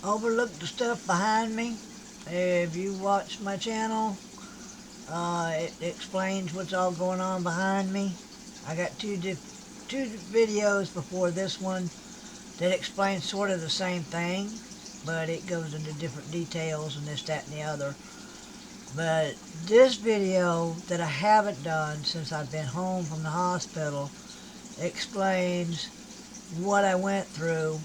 overlook the stuff behind me. If you watch my channel, it explains what's all going on behind me. I got two videos before this one that explains sort of the same thing, but it goes into different details and this, that, and the other. But this video that I haven't done since I've been home from the hospital explains what I went through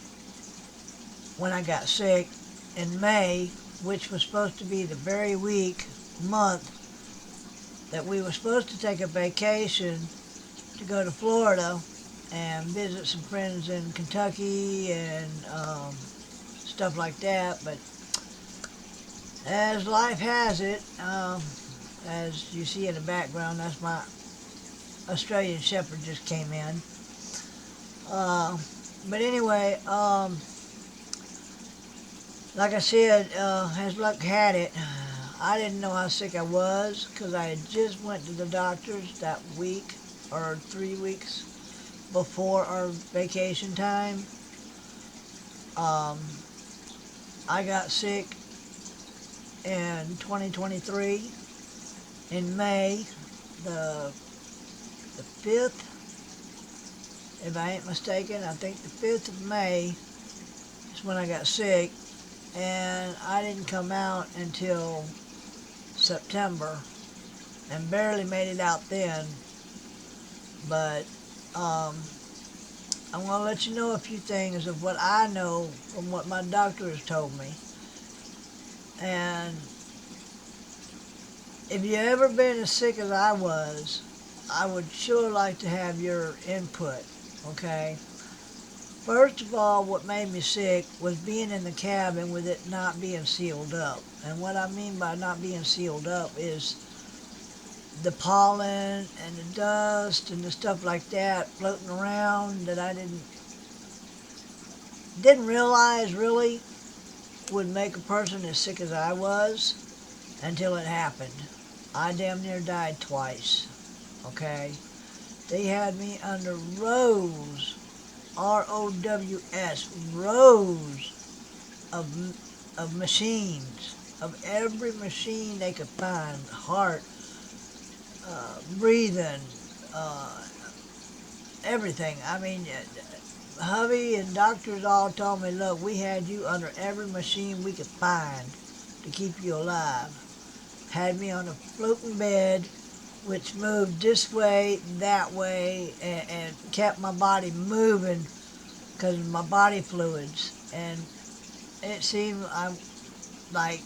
when I got sick in May, which was supposed to be the very month that we were supposed to take a vacation to go to Florida and visit some friends in Kentucky and stuff like that. But as life has it, as you see in the background, that's my Australian Shepherd just came in. But anyway, like I said, as luck had it, I didn't know how sick I was because I had just went to the doctors that week or 3 weeks before our vacation time. I got sick in 2023 in May, the 5th, if I ain't mistaken. I think the 5th of May is when I got sick, and I didn't come out until September and barely made it out then. But I'm going to let you know a few things of what I know from what my doctor has told me. And if you ever been as sick as I was, I would sure like to have your input, okay? First of all, what made me sick was being in the cabin with it not being sealed up. And what I mean by not being sealed up is the pollen and the dust and the stuff like that floating around that I didn't realize really would make a person as sick as I was until it happened. I damn near died twice, okay? They had me under rows, ROWS, rows of machines, of every machine they could find, heart, breathing, everything. I mean, hubby and doctors all told me, look, we had you under every machine we could find to keep you alive. Had me on a floating bed, which moved this way, that way, and kept my body moving because of my body fluids. And it seemed like,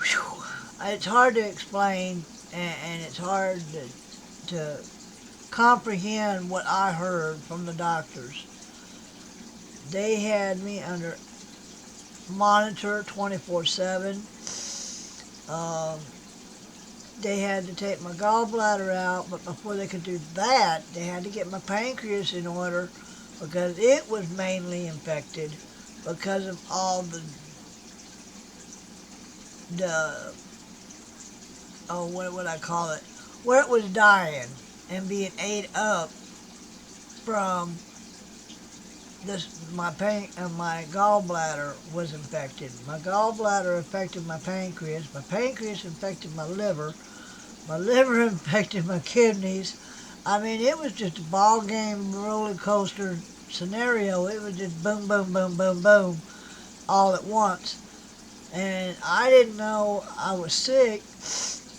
whew, it's hard to explain, and it's hard to comprehend what I heard from the doctors. They had me under monitor 24/7. They had to take my gallbladder out, but before they could do that, they had to get my pancreas in order because it was mainly infected because of all the what would I call it, where it was dying and being ate up from my gallbladder was infected. My gallbladder affected my pancreas infected my liver infected my kidneys. I mean, it was just a ball game roller coaster scenario. It was just boom, boom, boom, boom, boom, all at once. And I didn't know I was sick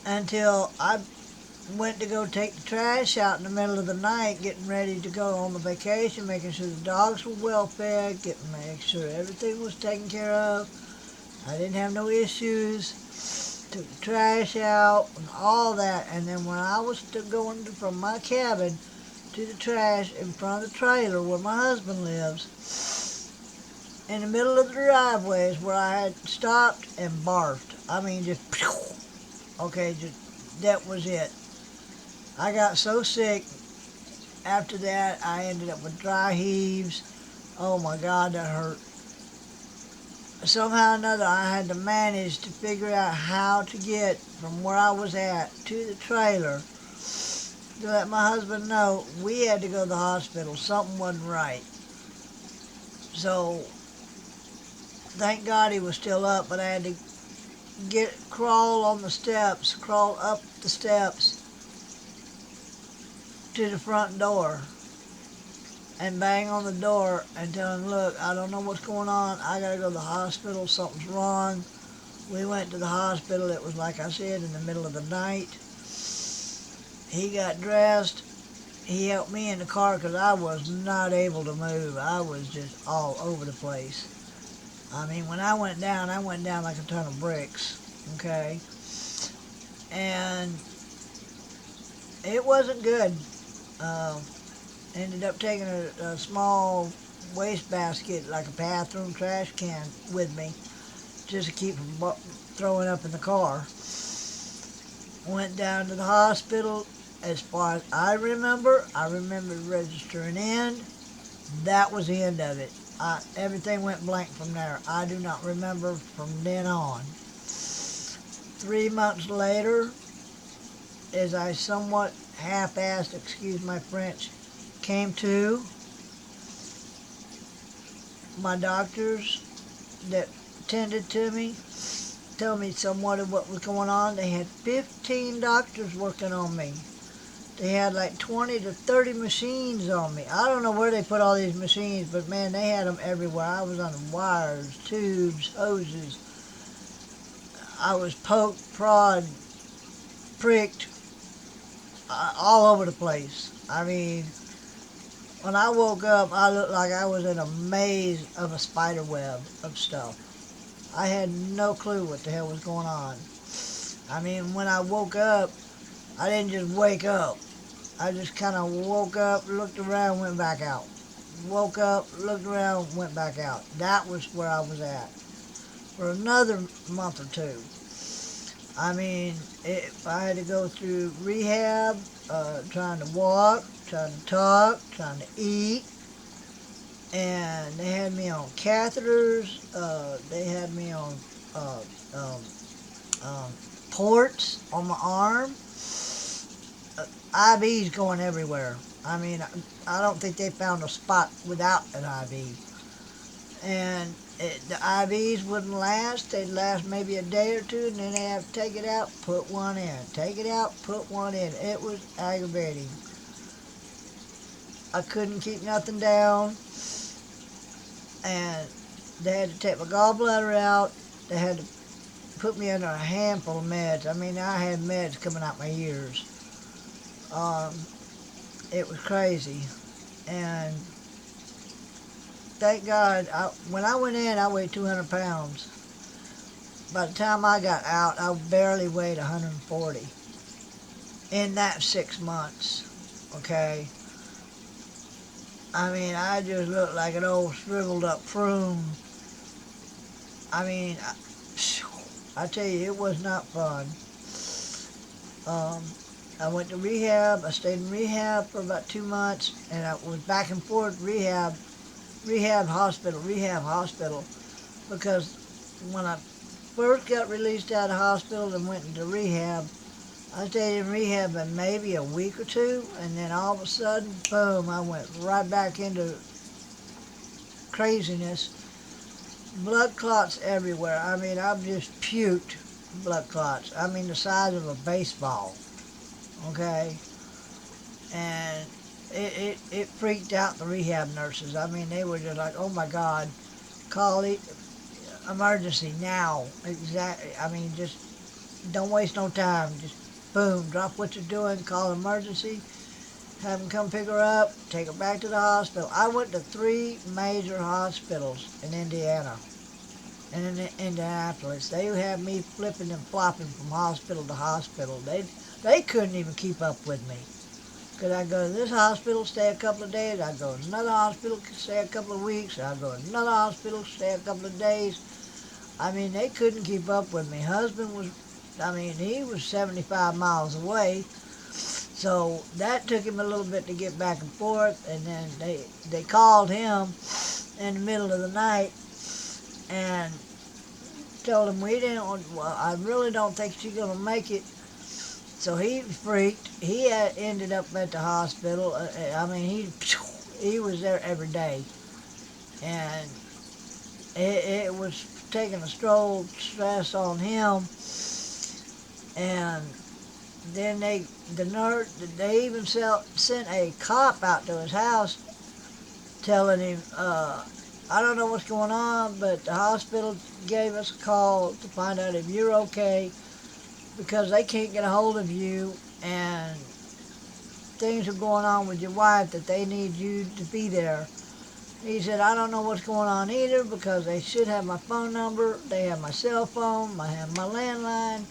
until I went to go take the trash out in the middle of the night, getting ready to go on the vacation, making sure the dogs were well fed, making sure everything was taken care of. I didn't have no issues. Took the trash out and all that. And then when I was going from my cabin to the trash in front of the trailer where my husband lives, in the middle of the driveways where I had stopped and barfed. I mean, just, okay, just, that was it. I got so sick after that, I ended up with dry heaves. Oh my God, that hurt. Somehow or another, I had to manage to figure out how to get from where I was at to the trailer to let my husband know we had to go to the hospital. Something wasn't right. So Thank God he was still up, but I had to crawl on the steps, crawl up the steps to the front door and bang on the door and tell him, look, I don't know what's going on. I gotta go to the hospital. Something's wrong. We went to the hospital. It was, like I said, in the middle of the night. He got dressed. He helped me in the car because I was not able to move. I was just all over the place. I mean, when I went down like a ton of bricks, okay? And it wasn't good. Uh, Ended up taking a small wastebasket, like a bathroom trash can, with me, just to keep from throwing up in the car. Went down to the hospital. As far as I remember registering in. That was the end of it. Everything went blank from there. I do not remember from then on. 3 months later, as I somewhat half-assed, excuse my French, came to, my doctors that tended to me told me somewhat of what was going on. They had 15 doctors working on me. They had like 20 to 30 machines on me. I don't know where they put all these machines, but man, they had them everywhere. I was on wires, tubes, hoses. I was poked, prod, pricked, all over the place. I mean, when I woke up, I looked like I was in a maze of a spider web of stuff. I had no clue what the hell was going on. I mean, when I woke up, I didn't just wake up. I just kind of woke up, looked around, went back out. Woke up, looked around, went back out. That was where I was at for another month or two. I mean, I had to go through rehab, trying to walk, trying to talk, trying to eat. And they had me on catheters. They had me on uh, um, ports on my arm. IVs going everywhere. I mean, I don't think they found a spot without an IV. And the IVs wouldn't last. They'd last maybe a day or two, and then they'd have to take it out, put one in. Take it out, put one in. It was aggravating. I couldn't keep nothing down. And they had to take my gallbladder out. They had to put me under a handful of meds. I mean, I had meds coming out my ears. It was crazy. And thank God, when I went in, I weighed 200 pounds. By the time I got out, I barely weighed 140 in that 6 months, okay? I mean, I just looked like an old shriveled up prune. I mean, I tell you, it was not fun. I went to rehab. I stayed in rehab for about 2 months, and I was back and forth rehab, hospital, because when I first got released out of hospital and went into rehab, I stayed in rehab for maybe a week or two, and then all of a sudden, boom, I went right back into craziness. Blood clots everywhere. I mean, I've just puked blood clots. I mean, the size of a baseball, okay? And it freaked out the rehab nurses. I mean, they were just like, oh my God, call it emergency now. Exactly. I mean, just don't waste no time. Just boom, drop what you're doing, call emergency, have them come pick her up, take her back to the hospital. I went to 3 major hospitals in Indiana and in Indianapolis. They had me flipping and flopping from hospital to hospital. They couldn't even keep up with me. Because I'd go to this hospital, stay a couple of days. I'd go to another hospital, stay a couple of weeks. I'd go to another hospital, stay a couple of days. I mean, they couldn't keep up with me. Husband was, he was 75 miles away. So that took him a little bit to get back and forth. And then they called him in the middle of the night and told him, I really don't think she's going to make it. So he freaked. He ended up at the hospital. He was there every day. And it was taking a stroll stress on him, and then they even sent a cop out to his house telling him, I don't know what's going on, but the hospital gave us a call to find out if you're okay because they can't get a hold of you, and things are going on with your wife that they need you to be there. He said, I don't know what's going on either because they should have my phone number, they have my cell phone, I have my landline,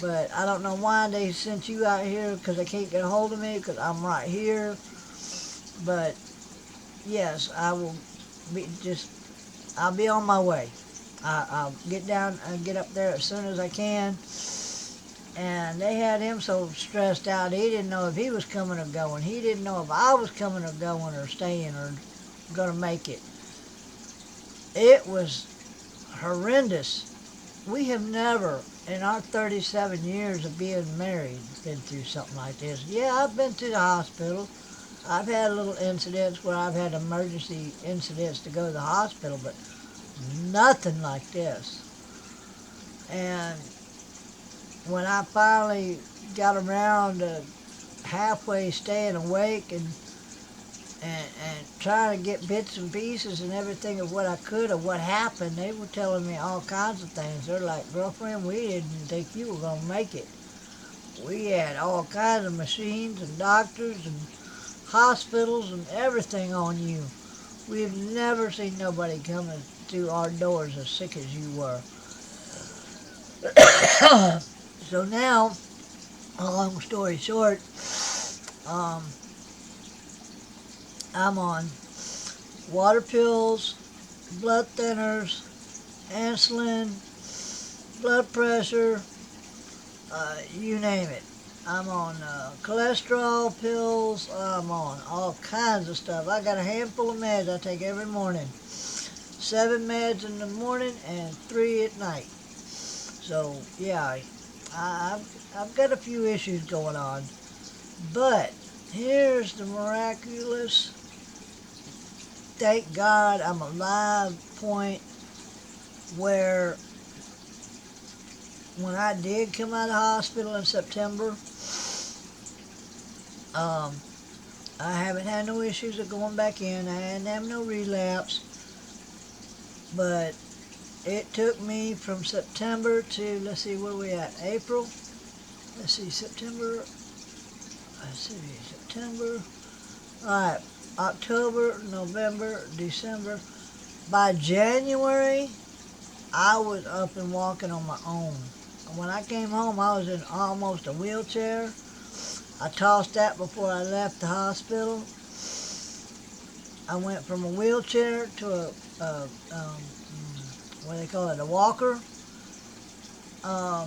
but I don't know why they sent you out here because they can't get a hold of me because I'm right here. But yes, I'll be on my way. I'll get down and get up there as soon as I can. And they had him so stressed out, he didn't know if he was coming or going. He didn't know if I was coming or going or staying or going to make it. It was horrendous. We have never, in our 37 years of being married, been through something like this. Yeah, I've been to the hospital. I've had little incidents where I've had emergency incidents to go to the hospital, but nothing like this. And when I finally got around to halfway staying awake and trying to get bits and pieces and everything of what I could of what happened, they were telling me all kinds of things. They're like, girlfriend, we didn't think you were going to make it. We had all kinds of machines and doctors and hospitals and everything on you. We've never seen nobody coming through our doors as sick as you were. So now, a long story short, um, I'm on water pills, blood thinners, insulin, blood pressure, you name it. I'm on cholesterol pills. I'm on all kinds of stuff. I got a handful of meds I take every morning. 7 meds in the morning and 3 at night. So yeah, I've got a few issues going on. But here's the miraculous, thank God I'm alive point where when I did come out of the hospital in September, I haven't had no issues of going back in. I hadn't had no relapse. But it took me from September to, let's see, where we at? April? Let's see, September. Alright, October, November, December. By January, I was up and walking on my own. When I came home, I was in almost a wheelchair. I tossed that before I left the hospital. I went from a wheelchair to what do they call it, a walker. A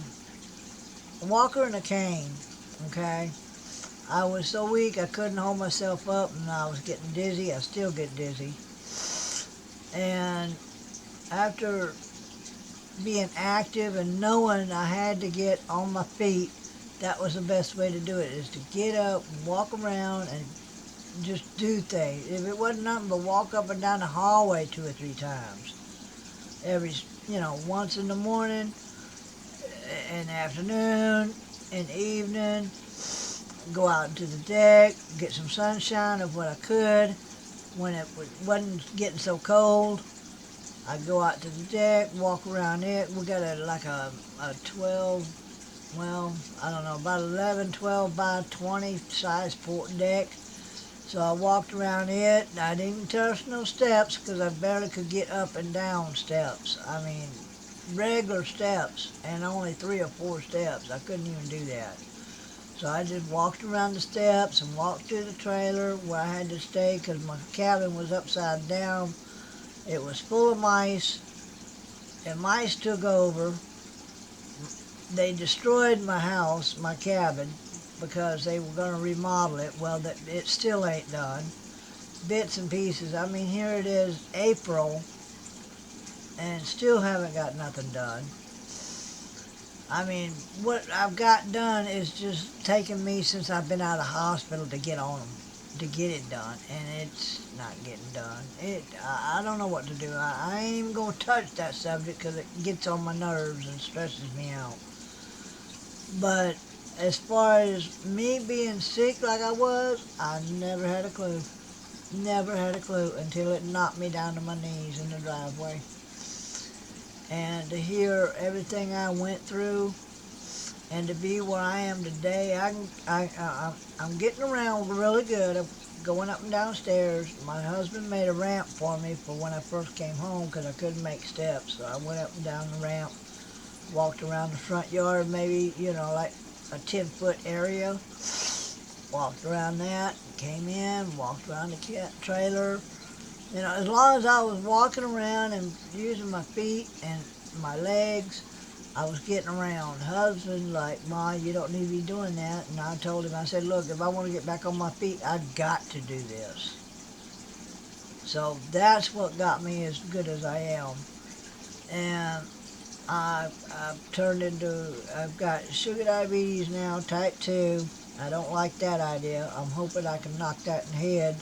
walker and a cane, okay? I was so weak I couldn't hold myself up and I was getting dizzy. I still get dizzy. And after being active and knowing I had to get on my feet, that was the best way to do it, is to get up and walk around and just do things. If it wasn't nothing but walk up and down the hallway 2 or 3 times. Once in the morning, in the afternoon, in the evening, go out into the deck, get some sunshine of what I could. When it wasn't getting so cold, I'd go out to the deck, walk around it. We got a 12, well, I don't know, about 11, 12 by 20 size port deck. So I walked around it. I didn't touch no steps because I barely could get up and down steps. I mean, regular steps and only 3 or 4 steps. I couldn't even do that. So I just walked around the steps and walked to the trailer where I had to stay because my cabin was upside down. It was full of mice, and mice took over. They destroyed my house, my cabin, because they were going to remodel it. Well, it still ain't done. Bits and pieces. I mean, here it is, April, and still haven't got nothing done. I mean, what I've got done is just taken me since I've been out of the hospital to get on them. to get it done, and it's not getting done. I don't know what to do. I ain't even gonna touch that subject because it gets on my nerves and stresses me out. But as far as me being sick like I was, I never had a clue. Never had a clue until it knocked me down to my knees in the driveway. And to hear everything I went through, and to be where I am today, I'm getting around really good. I'm going up and downstairs. My husband made a ramp for me for when I first came home because I couldn't make steps. So I went up and down the ramp, walked around the front yard, maybe, like a 10-foot area. Walked around that, came in, walked around the cat trailer. As long as I was walking around and using my feet and my legs, I was getting around. Husband, like, Ma, you don't need to be doing that. And I told him, I said, look, if I want to get back on my feet, I've got to do this. So that's what got me as good as I am. And I've got sugar diabetes now, type 2. I don't like that idea. I'm hoping I can knock that in the head.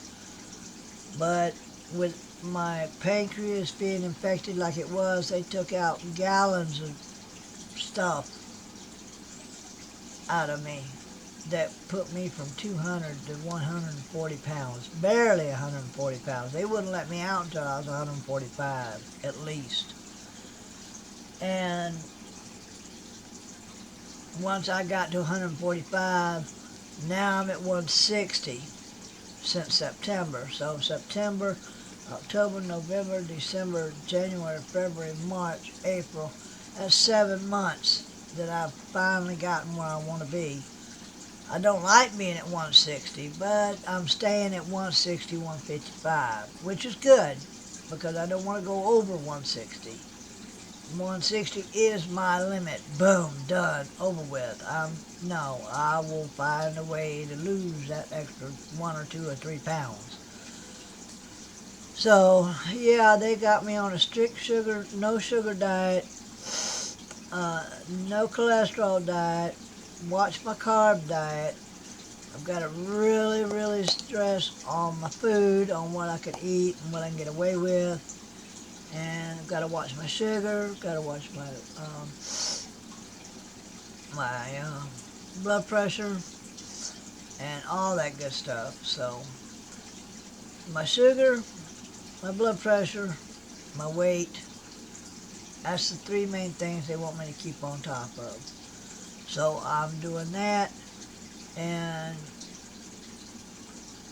But with my pancreas being infected like it was, they took out gallons of stuff out of me that put me from 200 to 140 pounds. Barely 140 pounds. They wouldn't let me out until I was 145, at least. And once I got to 145, now I'm at 160 since September. So September, October, November, December, January, February, March, April. That's 7 months that I've finally gotten where I want to be. I don't like being at 160, but I'm staying at 160, 155, which is good because I don't want to go over 160. 160 is my limit. Boom, done, over with. No, I will find a way to lose that extra 1 or 2 or 3 pounds. So, yeah, they got me on a strict sugar, no sugar diet, no cholesterol diet, watch my carb diet. I've got to really, really stress on my food, on what I can eat and what I can get away with. And I've got to watch my sugar, got to watch my blood pressure, and all that good stuff. So, my sugar, my blood pressure, my weight, that's the 3 main things they want me to keep on top of. So I'm doing that, and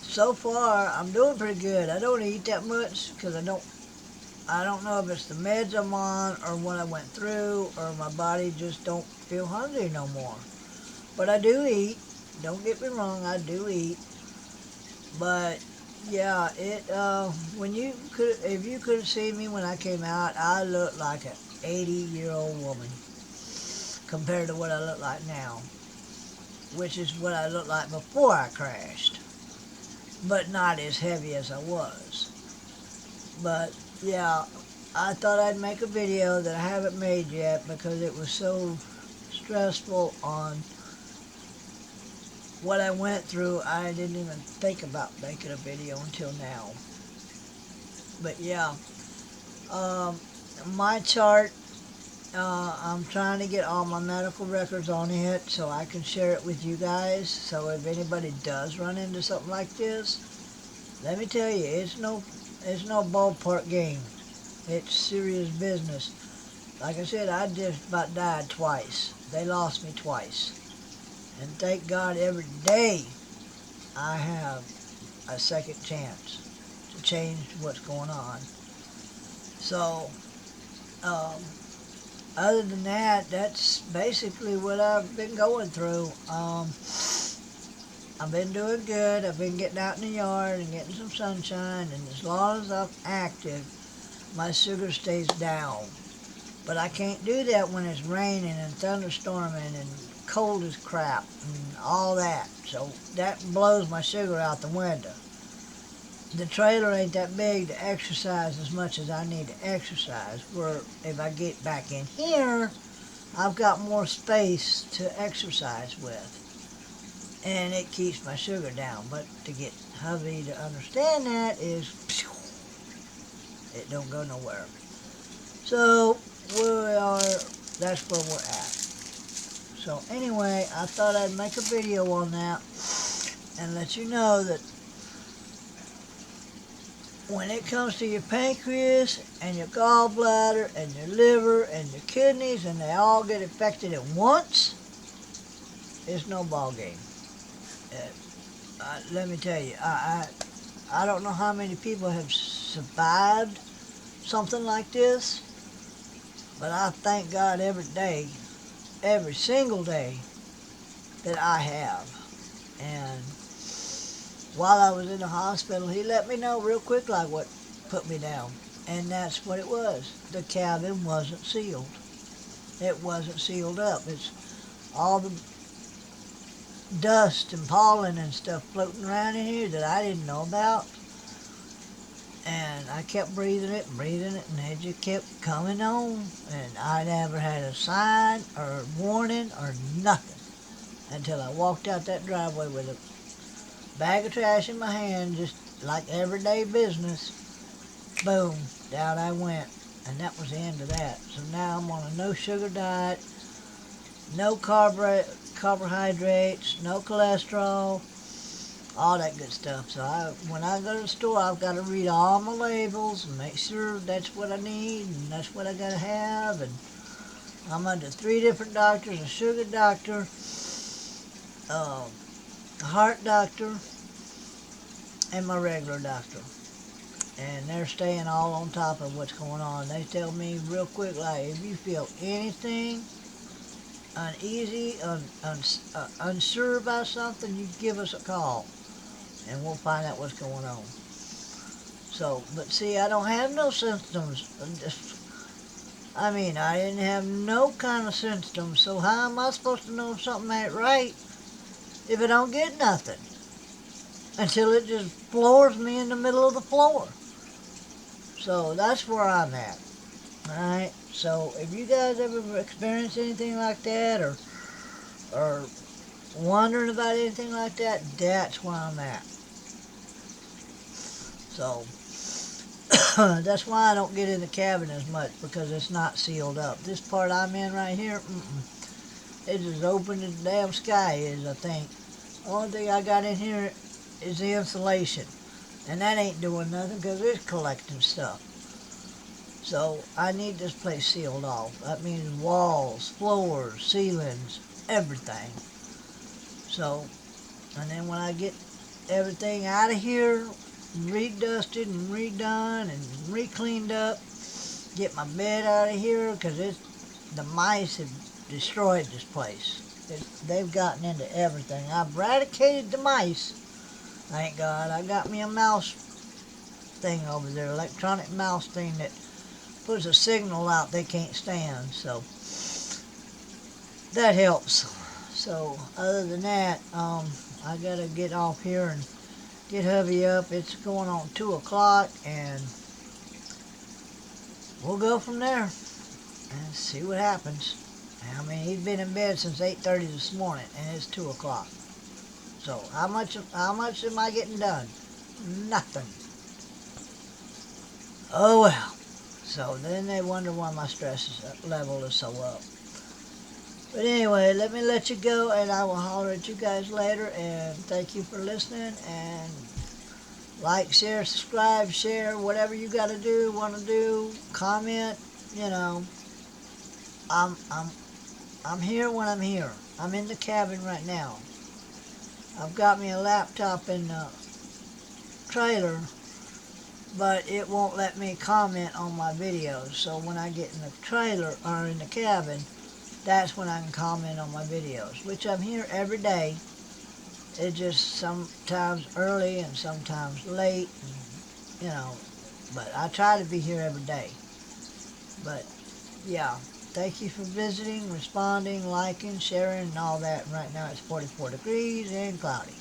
so far I'm doing pretty good. I don't eat that much because I don't know if it's the meds I'm on or what I went through or my body just don't feel hungry no more. But I do eat. Don't get me wrong, I do eat. But yeah, if you could have seen me when I came out, I looked like an 80-year-old woman compared to what I look like now, which is what I looked like before I crashed, but not as heavy as I was. But yeah, I thought I'd make a video that I haven't made yet because it was so stressful on what I went through. I didn't even think about making a video until now. But yeah, my chart, I'm trying to get all my medical records on it so I can share it with you guys. So if anybody does run into something like this, let me tell you, it's no ballpark game. It's serious business. Like I said, I just about died twice. They lost me twice. And thank God every day I have a second chance to change what's going on. So, other than that, that's basically what I've been going through. I've been doing good. I've been getting out in the yard and getting some sunshine, and as long as I'm active, my sugar stays down. But I can't do that when it's raining and thunderstorming and cold as crap and all that. So that blows my sugar out the window. The trailer ain't that big to exercise as much as I need to exercise, where if I get back in here, I've got more space to exercise with. And it keeps my sugar down. But to get hubby to understand that is it don't go nowhere. So that's where we're at. So anyway, I thought I'd make a video on that and let you know that when it comes to your pancreas and your gallbladder and your liver and your kidneys and they all get affected at once, it's no ball game. Let me tell you, I don't know how many people have survived something like this, but I thank God every day, every single day that I have. And while I was in the hospital, he let me know real quick like what put me down. And that's what it was. The cabin wasn't sealed. It wasn't sealed up. It's all the dust and pollen and stuff floating around in here that I didn't know about. And I kept breathing it, and it just kept coming on. And I never had a sign or warning or nothing until I walked out that driveway with a bag of trash in my hand, just like everyday business. Boom, down I went. And that was the end of that. So now I'm on a no sugar diet, no carbohydrates, no cholesterol, all that good stuff. So when I go to the store, I've got to read all my labels and make sure that's what I need and that's what I got to have. And I'm under 3 different doctors: a sugar doctor, a heart doctor, and my regular doctor. And they're staying all on top of what's going on. They tell me real quick, like, if you feel anything uneasy, unsure about something, you give us a call and we'll find out what's going on. So, but see, I don't have no symptoms. I didn't have no kind of symptoms, so how am I supposed to know if something ain't right if I don't get nothing? Until it just floors me in the middle of the floor. So that's where I'm at. Alright, so if you guys ever experienced anything like that or wondering about anything like that, that's where I'm at. So that's why I don't get in the cabin as much, because it's not sealed up. This part I'm in right here, it's as open as the damn sky is, I think. The only thing I got in here is the insulation, and that ain't doing nothing because it's collecting stuff. So I need this place sealed off. That means walls, floors, ceilings, everything. So, and then when I get everything out of here, redusted and redone and re-cleaned up, get my bed out of here, because the mice have destroyed this place. They've gotten into everything. I've eradicated the mice, thank God. I got me a mouse thing over there, electronic mouse thing that puts a signal out they can't stand, so that helps. So other than that, I gotta get off here and get hubby up. It's going on 2 o'clock, and we'll go from there and see what happens. He's been in bed since 8:30 this morning, and it's 2 o'clock. So how much am I getting done? Nothing. Oh well. So then they wonder why my stress level is so up. But anyway, let me let you go, and I will holler at you guys later. And thank you for listening. And like, share, subscribe, share, whatever you got to do, want to do, comment. I'm here when I'm here. I'm in the cabin right now. I've got me a laptop in the trailer, but it won't let me comment on my videos. So when I get in the trailer or in the cabin, that's when I can comment on my videos, which I'm here every day. It's just sometimes early and sometimes late, and, but I try to be here every day. But yeah, thank you for visiting, responding, liking, sharing, and all that. Right now it's 44 degrees and cloudy.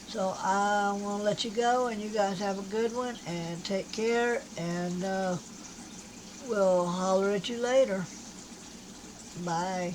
So I'm going to let you go, and you guys have a good one, and take care, and we'll holler at you later. Bye.